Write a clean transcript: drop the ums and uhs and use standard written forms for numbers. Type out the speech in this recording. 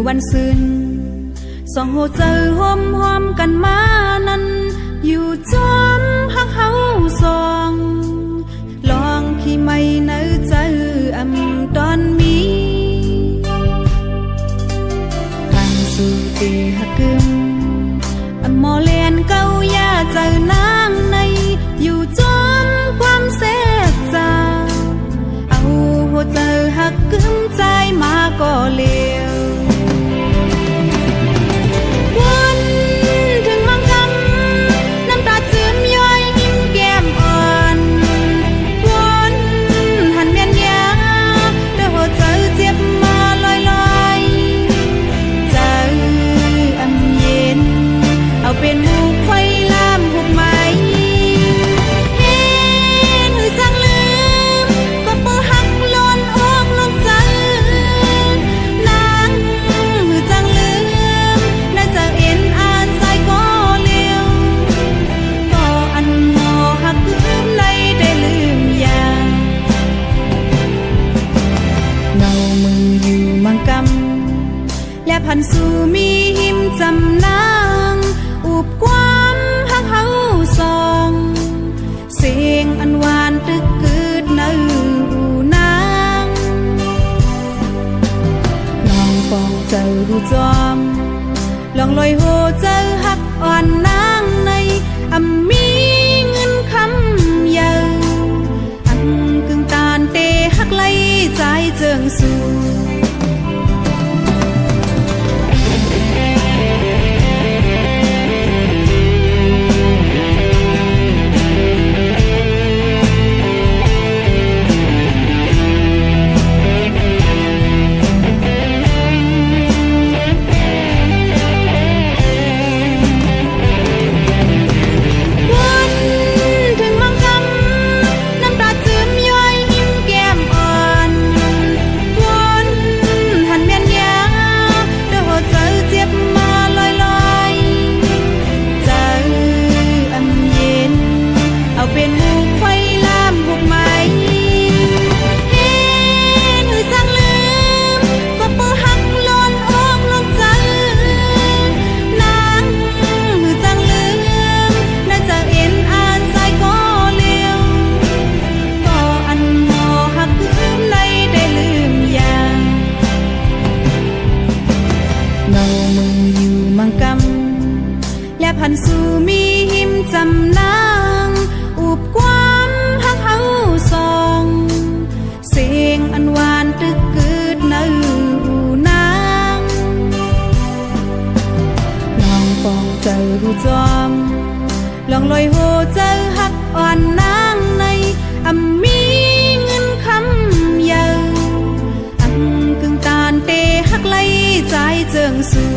วันซึ้งสองหัวใจห้อมกันมานั้นอยู่จอมหักเฮาสองลองขี้ไม่เนื้อใจตอนมีผ่านสู่ตีหักกึมมอเลียนเก้ายาใจนางในอยู่จอมความเสียใจเอาหัวใจหักกึมใจมาก็เลี้ยววันถึงบางคำน้ำตาซึมย้อยยิ้มแก้มอ่อนวันหันเมียนยาด้วยหัวใจเจ็บมาลอยใจเย็นเอาเป็นหมูไฟลามหุบไหมเห็นหรือจังลืมก็เปิดหักล้นอกลงใจนางหรือจังลืมน่าจะเอ็นอ่านใจก็เลี้ยวก็อันมอหักลืมในได้ลืมอย่างเงามืออยู่มังกำและพันสู่มีหิมจำนางอุบความหักเฮาสองเสียงอันหวานตึกกึดในหูนางลองปองเจ้าดูจอมลองลอยโหเจ้าหักอ่อนนางในมีเงินคำเยอะกึ่งตานเตหักไล่ใจเจิงสู่และพันสู่มีหิมจำนางอุบความหักเฮาสองเสียงอันหวานตึกกึดในหูนางลองปองเจ้าหูจอมลองลอยโหเจ้าหักอ่อนนางในมีเงินคำเยอะกึ่งตานเตหักไล่ใจเจิงสู่